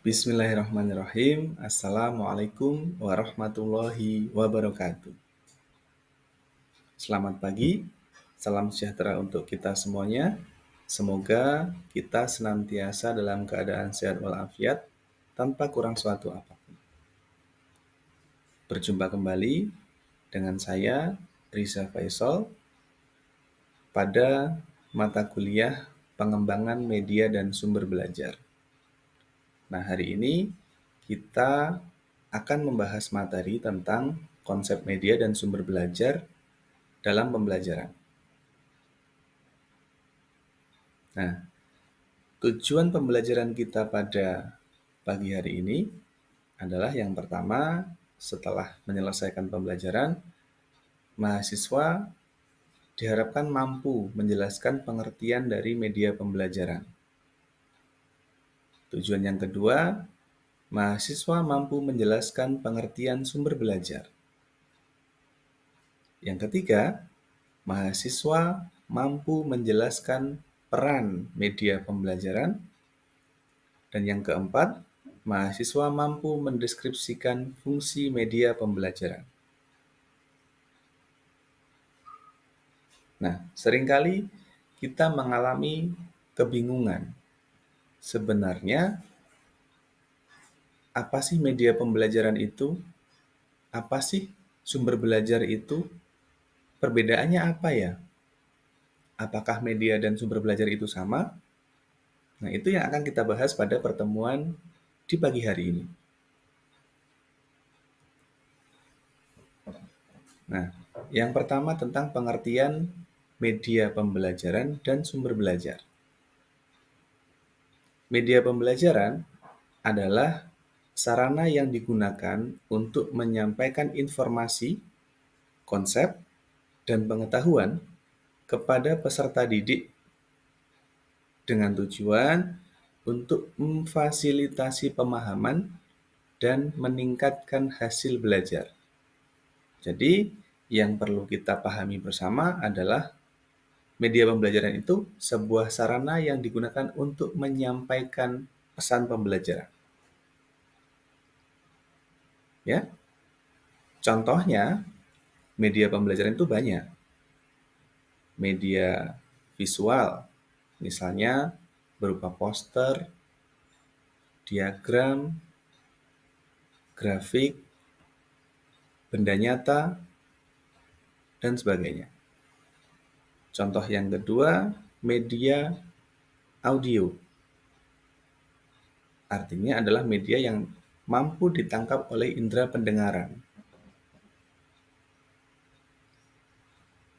Bismillahirrahmanirrahim. Assalamualaikum warahmatullahi wabarakatuh. Selamat pagi, salam sejahtera untuk kita semuanya. Semoga kita senantiasa dalam keadaan sehat walafiat tanpa kurang suatu apapun. Berjumpa kembali dengan saya, Riza Faisal, pada mata kuliah Pengembangan Media dan Sumber Belajar. Nah, hari ini kita akan membahas materi tentang konsep media dan sumber belajar dalam pembelajaran. Nah, tujuan pembelajaran kita pada pagi hari ini adalah yang pertama, setelah menyelesaikan pembelajaran, mahasiswa diharapkan mampu menjelaskan pengertian dari media pembelajaran. Tujuan yang kedua, mahasiswa mampu menjelaskan pengertian sumber belajar. Yang ketiga, mahasiswa mampu menjelaskan peran media pembelajaran. Dan yang keempat, mahasiswa mampu mendeskripsikan fungsi media pembelajaran. Nah, seringkali kita mengalami kebingungan. Sebenarnya, apa sih media pembelajaran itu? Apa sih sumber belajar itu? Perbedaannya apa ya? Apakah media dan sumber belajar itu sama? Nah, itu yang akan kita bahas pada pertemuan di pagi hari ini. Nah, yang pertama tentang pengertian media pembelajaran dan sumber belajar. Media pembelajaran adalah sarana yang digunakan untuk menyampaikan informasi, konsep, dan pengetahuan kepada peserta didik dengan tujuan untuk memfasilitasi pemahaman dan meningkatkan hasil belajar. Jadi, yang perlu kita pahami bersama adalah media pembelajaran itu sebuah sarana yang digunakan untuk menyampaikan pesan pembelajaran. Ya, contohnya media pembelajaran itu banyak. Media visual, misalnya berupa poster, diagram, grafik, benda nyata, dan sebagainya. Contoh yang kedua, media audio. Artinya adalah media yang mampu ditangkap oleh indera pendengaran.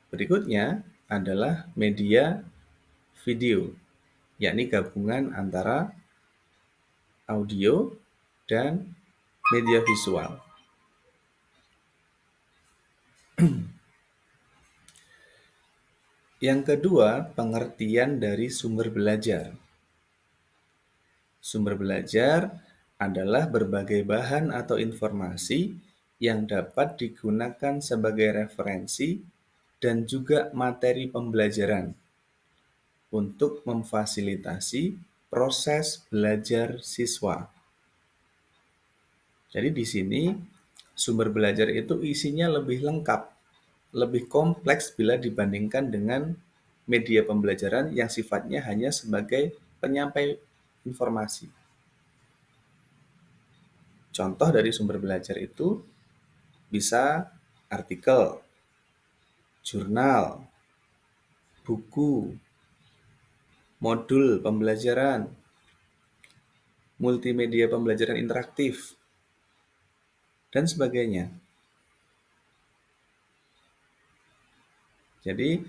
Berikutnya adalah media video, yakni gabungan antara audio dan media visual. Yang kedua, pengertian dari sumber belajar. Sumber belajar adalah berbagai bahan atau informasi yang dapat digunakan sebagai referensi dan juga materi pembelajaran untuk memfasilitasi proses belajar siswa. Jadi di sini sumber belajar itu isinya lebih lengkap, lebih kompleks bila dibandingkan dengan media pembelajaran yang sifatnya hanya sebagai penyampai informasi. Contoh dari sumber belajar itu bisa artikel, jurnal, buku, modul pembelajaran, multimedia pembelajaran interaktif, dan sebagainya. Jadi,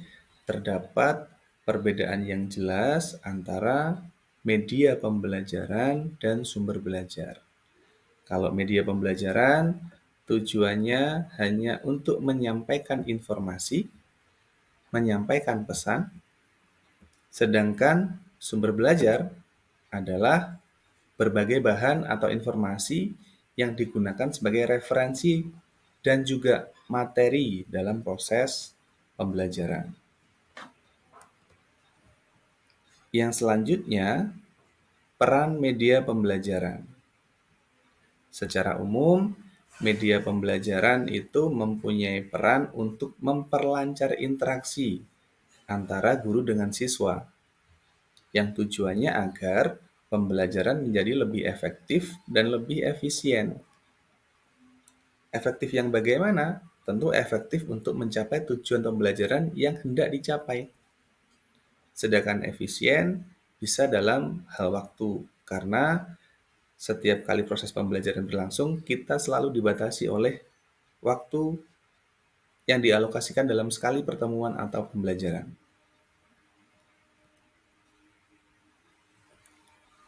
terdapat perbedaan yang jelas antara media pembelajaran dan sumber belajar. Kalau media pembelajaran, tujuannya hanya untuk menyampaikan informasi, menyampaikan pesan, sedangkan sumber belajar adalah berbagai bahan atau informasi yang digunakan sebagai referensi dan juga materi dalam proses pembelajaran. Yang selanjutnya, peran media pembelajaran. Secara umum, media pembelajaran itu mempunyai peran untuk memperlancar interaksi antara guru dengan siswa, yang tujuannya agar pembelajaran menjadi lebih efektif dan lebih efisien. Efektif yang bagaimana? Tentu efektif untuk mencapai tujuan pembelajaran yang hendak dicapai. Sedangkan efisien bisa dalam hal waktu, karena setiap kali proses pembelajaran berlangsung, kita selalu dibatasi oleh waktu yang dialokasikan dalam sekali pertemuan atau pembelajaran.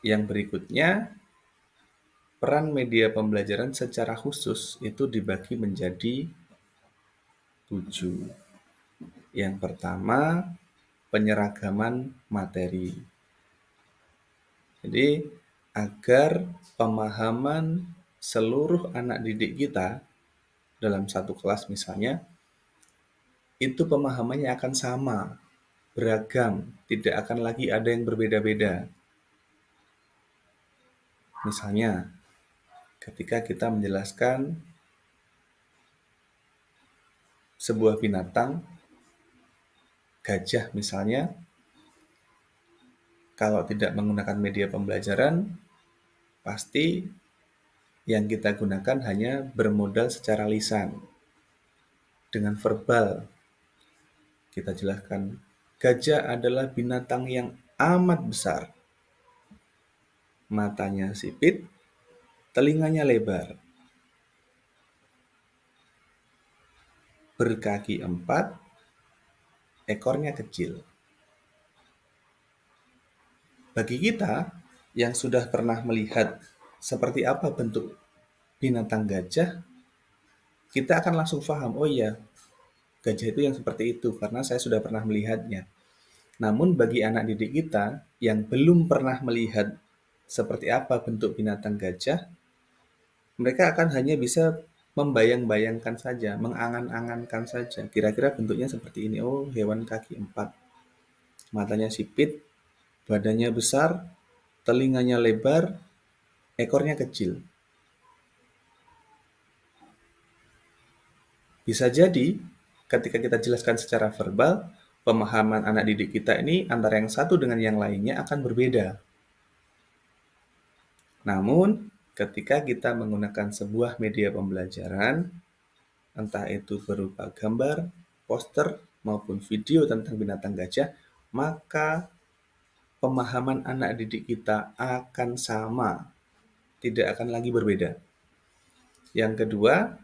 Yang berikutnya, peran media pembelajaran secara khusus itu dibagi menjadi 7. Yang pertama, penyeragaman materi. Jadi, agar pemahaman seluruh anak didik kita dalam satu kelas misalnya, itu pemahamannya akan sama, beragam, tidak akan lagi ada yang berbeda-beda. Misalnya, ketika kita menjelaskan sebuah binatang, gajah misalnya, kalau tidak menggunakan media pembelajaran, pasti yang kita gunakan hanya bermodal secara lisan. Dengan verbal, kita jelaskan, gajah adalah binatang yang amat besar. Matanya sipit, telinganya lebar, berkaki 4, ekornya kecil. Bagi kita yang sudah pernah melihat seperti apa bentuk binatang gajah, kita akan langsung paham, oh iya, gajah itu yang seperti itu karena saya sudah pernah melihatnya. Namun bagi anak didik kita yang belum pernah melihat seperti apa bentuk binatang gajah, mereka akan hanya bisa membayang-bayangkan saja, mengangan-angankan saja. Kira-kira bentuknya seperti ini. Oh, hewan kaki 4. Matanya sipit, badannya besar, telinganya lebar, ekornya kecil. Bisa jadi ketika kita jelaskan secara verbal, pemahaman anak didik kita ini antara yang satu dengan yang lainnya akan berbeda. Namun, ketika kita menggunakan sebuah media pembelajaran, entah itu berupa gambar, poster, maupun video tentang binatang gajah, maka pemahaman anak didik kita akan sama, tidak akan lagi berbeda. Yang kedua,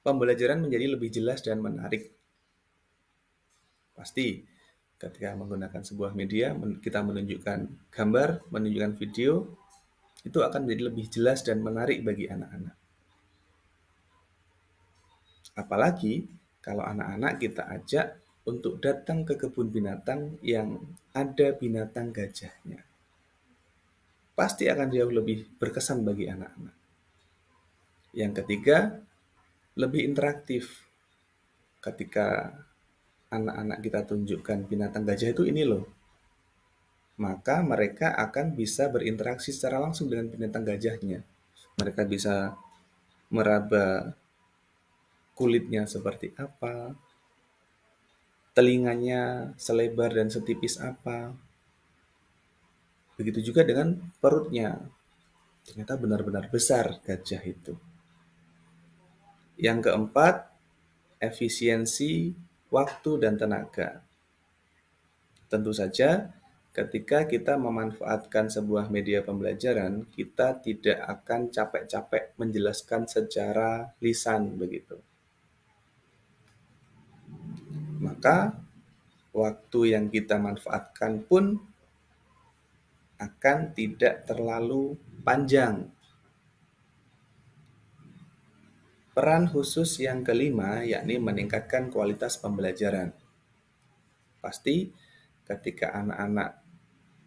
pembelajaran menjadi lebih jelas dan menarik. Pasti ketika menggunakan sebuah media, kita menunjukkan gambar, menunjukkan video, itu akan menjadi lebih jelas dan menarik bagi anak-anak. Apalagi kalau anak-anak kita ajak untuk datang ke kebun binatang yang ada binatang gajahnya. Pasti akan jauh lebih berkesan bagi anak-anak. Yang ketiga, lebih interaktif. Ketika anak-anak kita tunjukkan binatang gajah itu ini loh, maka mereka akan bisa berinteraksi secara langsung dengan binatang gajahnya. Mereka bisa meraba kulitnya seperti apa, telinganya selebar dan setipis apa. Begitu juga dengan perutnya. Ternyata benar-benar besar gajah itu. Yang keempat, efisiensi waktu dan tenaga. Tentu saja, ketika kita memanfaatkan sebuah media pembelajaran, kita tidak akan capek-capek menjelaskan secara lisan begitu. Maka, waktu yang kita manfaatkan pun akan tidak terlalu panjang. Peran khusus yang kelima yakni meningkatkan kualitas pembelajaran. Pasti ketika anak-anak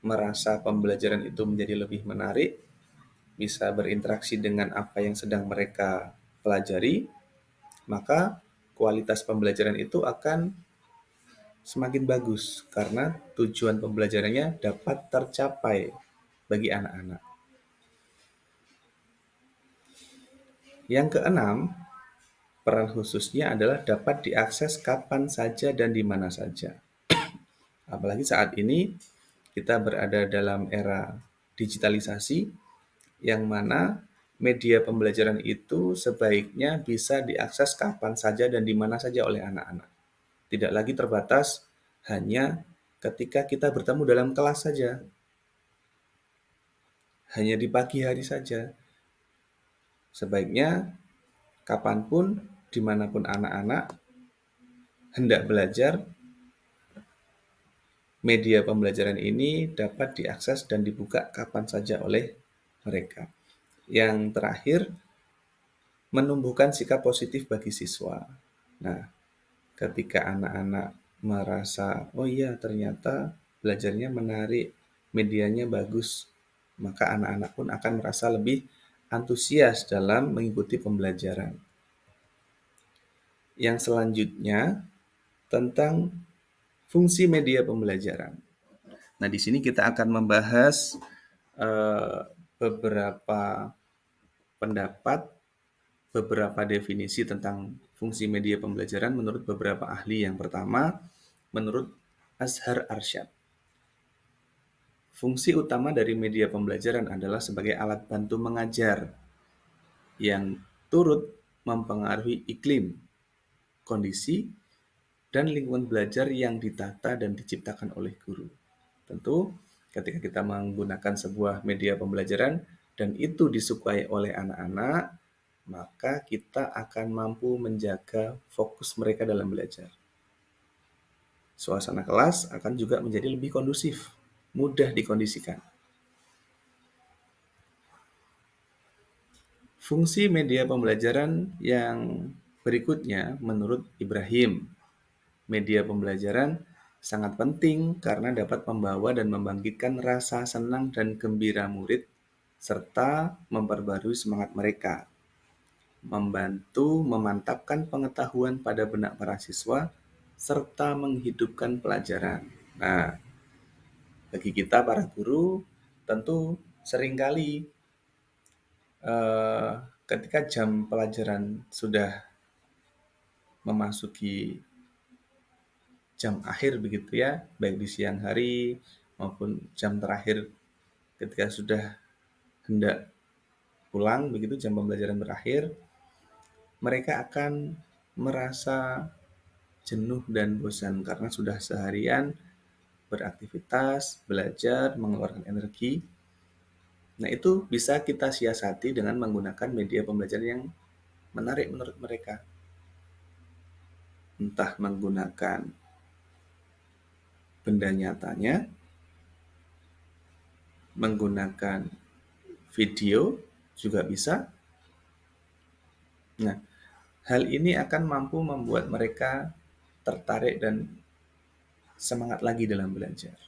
merasa pembelajaran itu menjadi lebih menarik, bisa berinteraksi dengan apa yang sedang mereka pelajari, maka kualitas pembelajaran itu akan semakin bagus karena tujuan pembelajarannya dapat tercapai bagi anak-anak. Yang keenam, peran khususnya adalah dapat diakses kapan saja dan di mana saja. Apalagi saat ini kita berada dalam era digitalisasi yang mana media pembelajaran itu sebaiknya bisa diakses kapan saja dan di mana saja oleh anak-anak. Tidak lagi terbatas hanya ketika kita bertemu dalam kelas saja, hanya di pagi hari saja. Sebaiknya kapanpun, dimanapun anak-anak hendak belajar, media pembelajaran ini dapat diakses dan dibuka kapan saja oleh mereka. Yang terakhir, menumbuhkan sikap positif bagi siswa. Nah, ketika anak-anak merasa, oh iya ternyata belajarnya menarik, medianya bagus, maka anak-anak pun akan merasa lebih antusias dalam mengikuti pembelajaran. Yang selanjutnya tentang fungsi media pembelajaran. Nah, di sini kita akan membahas eh, beberapa pendapat, beberapa definisi tentang fungsi media pembelajaran menurut beberapa ahli. Yang pertama, menurut Azhar Arsyad. Fungsi utama dari media pembelajaran adalah sebagai alat bantu mengajar yang turut mempengaruhi iklim, kondisi, dan lingkungan belajar yang ditata dan diciptakan oleh guru. Tentu, ketika kita menggunakan sebuah media pembelajaran dan itu disukai oleh anak-anak, maka kita akan mampu menjaga fokus mereka dalam belajar. Suasana kelas akan juga menjadi lebih kondusif, mudah dikondisikan. Fungsi media pembelajaran yang berikutnya menurut Ibrahim, media pembelajaran sangat penting karena dapat membawa dan membangkitkan rasa senang dan gembira murid serta memperbarui semangat mereka, membantu memantapkan pengetahuan pada benak para siswa serta menghidupkan pelajaran. Nah, bagi kita para guru tentu seringkali eh, ketika jam pelajaran sudah memasuki jam akhir begitu ya, baik di siang hari maupun jam terakhir ketika sudah hendak pulang begitu, jam pembelajaran berakhir, mereka akan merasa jenuh dan bosan karena sudah seharian beraktivitas, belajar, mengeluarkan energi. Nah, itu bisa kita siasati dengan menggunakan media pembelajaran yang menarik menurut mereka. Entah menggunakan benda nyatanya, menggunakan video juga bisa. Nah, hal ini akan mampu membuat mereka tertarik dan semangat lagi dalam belajar.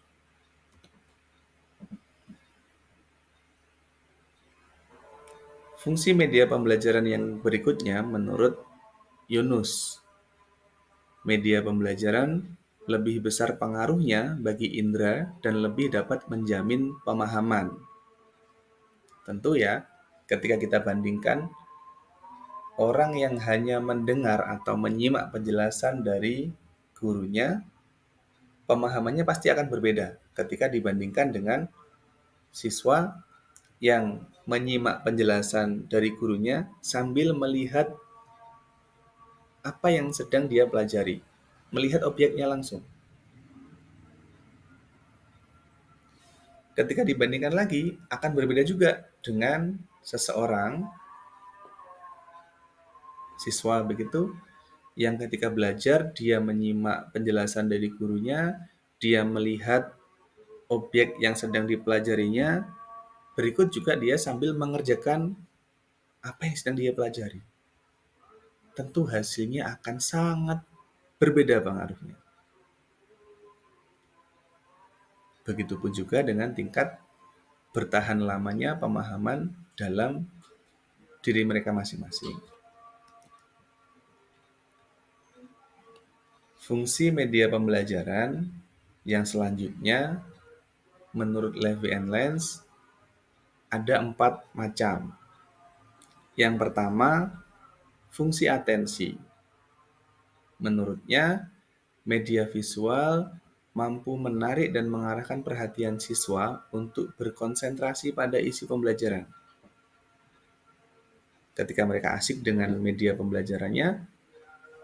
Fungsi media pembelajaran yang berikutnya menurut Yunus, media pembelajaran lebih besar pengaruhnya bagi indera dan lebih dapat menjamin pemahaman. Tentu ya, ketika kita bandingkan orang yang hanya mendengar atau menyimak penjelasan dari gurunya, pemahamannya pasti akan berbeda ketika dibandingkan dengan siswa yang menyimak penjelasan dari gurunya sambil melihat apa yang sedang dia pelajari, melihat objeknya langsung. Ketika dibandingkan lagi, akan berbeda juga dengan seseorang siswa begitu yang ketika belajar dia menyimak penjelasan dari gurunya, dia melihat objek yang sedang dipelajarinya, berikut juga dia sambil mengerjakan apa yang sedang dia pelajari. Tentu hasilnya akan sangat berbeda pengaruhnya. Begitupun juga dengan tingkat bertahan lamanya pemahaman dalam diri mereka masing-masing. Fungsi media pembelajaran yang selanjutnya menurut Levy and Lenz ada 4 macam. Yang pertama, fungsi atensi. Menurutnya, media visual mampu menarik dan mengarahkan perhatian siswa untuk berkonsentrasi pada isi pembelajaran. Ketika mereka asik dengan media pembelajarannya,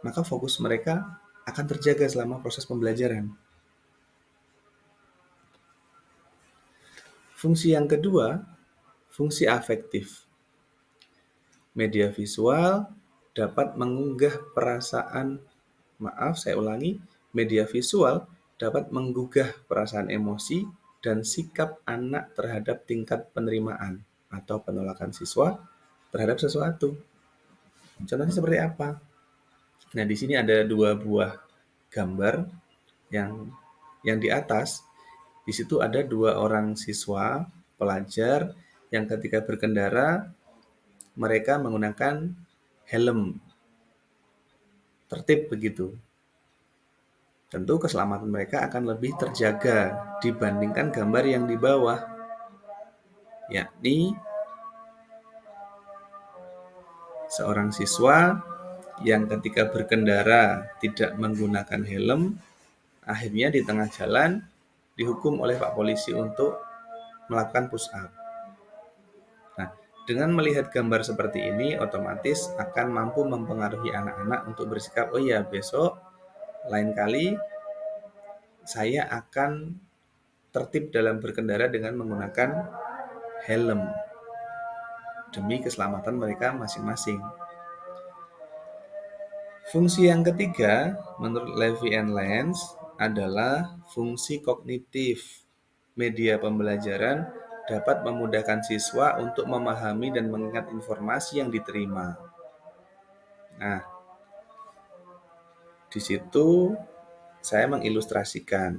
maka fokus mereka akan terjaga selama proses pembelajaran. Fungsi yang kedua, fungsi afektif. Media visual dapat menggugah perasaan, saya ulangi, media visual dapat menggugah perasaan emosi dan sikap anak terhadap tingkat penerimaan atau penolakan siswa terhadap sesuatu. Contohnya seperti apa? Nah, di sini ada dua buah gambar yang di atas. Di situ ada dua orang siswa pelajar yang ketika berkendara mereka menggunakan helm. Tertib begitu. Tentu keselamatan mereka akan lebih terjaga dibandingkan gambar yang di bawah, yakni seorang siswa yang ketika berkendara tidak menggunakan helm, akhirnya di tengah jalan dihukum oleh Pak Polisi untuk melakukan push up. Nah, dengan melihat gambar seperti ini, otomatis akan mampu mempengaruhi anak-anak untuk bersikap, oh iya, besok lain kali saya akan tertib dalam berkendara dengan menggunakan helm demi keselamatan mereka masing-masing. Fungsi yang ketiga, menurut Levy and Lenz, adalah fungsi kognitif. Media pembelajaran dapat memudahkan siswa untuk memahami dan mengingat informasi yang diterima. Nah, di situ saya mengilustrasikan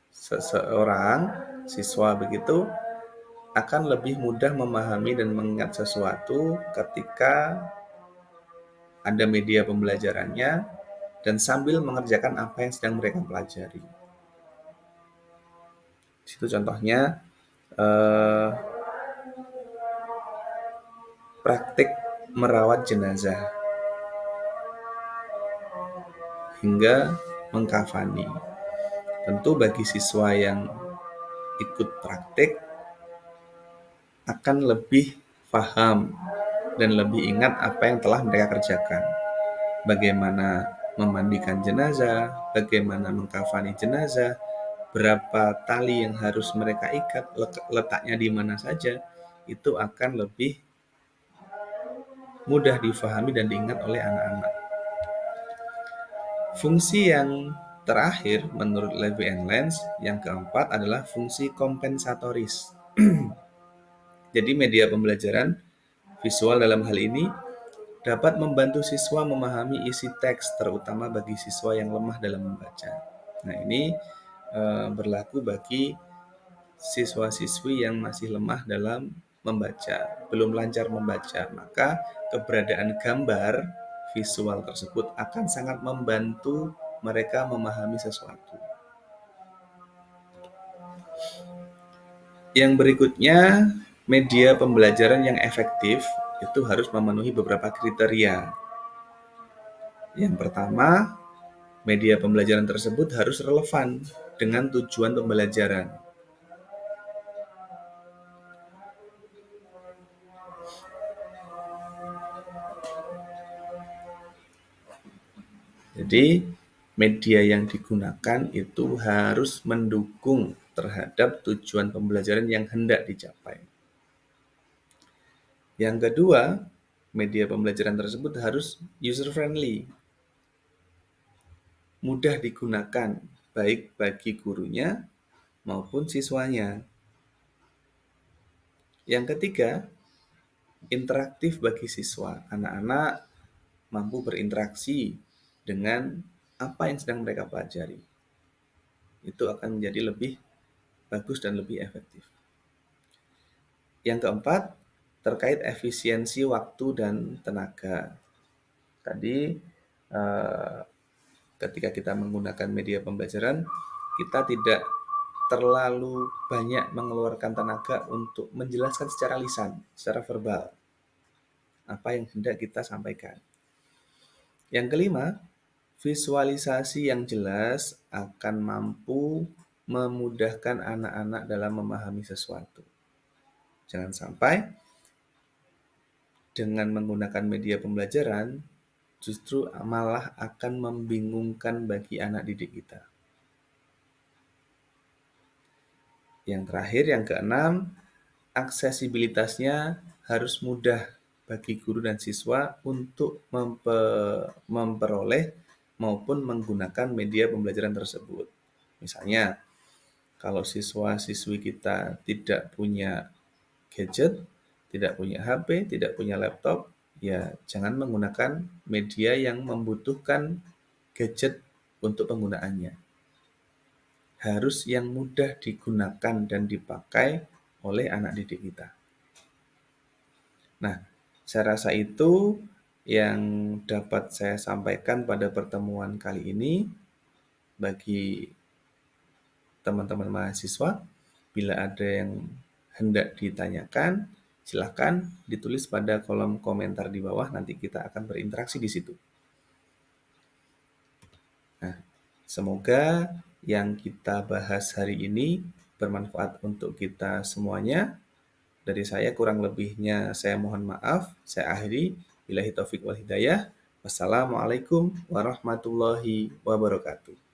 seseorang siswa begitu akan lebih mudah memahami dan mengingat sesuatu ketika ada media pembelajarannya dan sambil mengerjakan apa yang sedang mereka pelajari. Di situ contohnya praktik merawat jenazah hingga mengkafani. Tentu bagi siswa yang ikut praktik akan lebih paham dan lebih ingat apa yang telah mereka kerjakan. Bagaimana memandikan jenazah, bagaimana mengkafani jenazah, berapa tali yang harus mereka ikat, letaknya di mana saja, itu akan lebih mudah difahami dan diingat oleh anak-anak. Fungsi yang terakhir menurut Levy and Lenz, yang keempat adalah fungsi kompensatoris. Jadi media pembelajaran visual dalam hal ini dapat membantu siswa memahami isi teks, terutama bagi siswa yang lemah dalam membaca. Nah, ini berlaku bagi siswa-siswi yang masih lemah dalam membaca, belum lancar membaca, maka keberadaan gambar visual tersebut akan sangat membantu mereka memahami sesuatu. Yang berikutnya, media pembelajaran yang efektif itu harus memenuhi beberapa kriteria. Yang pertama, media pembelajaran tersebut harus relevan dengan tujuan pembelajaran. Jadi, media yang digunakan itu harus mendukung terhadap tujuan pembelajaran yang hendak dicapai. Yang kedua, media pembelajaran tersebut harus user-friendly, mudah digunakan, baik bagi gurunya maupun siswanya. Yang ketiga, interaktif bagi siswa. Anak-anak mampu berinteraksi dengan apa yang sedang mereka pelajari. Itu akan menjadi lebih bagus dan lebih efektif. Yang keempat, terkait efisiensi waktu dan tenaga. Tadi ketika kita menggunakan media pembelajaran, kita tidak terlalu banyak mengeluarkan tenaga untuk menjelaskan secara lisan, secara verbal. apa yang hendak kita sampaikan. Yang kelima, visualisasi yang jelas akan mampu memudahkan anak-anak dalam memahami sesuatu. Jangan sampai dengan menggunakan media pembelajaran justru malah akan membingungkan bagi anak didik kita. Yang terakhir, yang keenam, aksesibilitasnya harus mudah bagi guru dan siswa untuk memperoleh maupun menggunakan media pembelajaran tersebut. Misalnya, kalau siswa-siswi kita tidak punya gadget, tidak punya HP, tidak punya laptop, ya jangan menggunakan media yang membutuhkan gadget untuk penggunaannya. Harus yang mudah digunakan dan dipakai oleh anak didik kita. Nah, saya rasa itu yang dapat saya sampaikan pada pertemuan kali ini bagi teman-teman mahasiswa. Bila ada yang hendak ditanyakan, silakan ditulis pada kolom komentar di bawah, nanti kita akan berinteraksi di situ. Nah, semoga yang kita bahas hari ini bermanfaat untuk kita semuanya. Dari saya kurang lebihnya saya mohon maaf. Saya akhiri. Billahi taufik wal hidayah. Wassalamualaikum warahmatullahi wabarakatuh.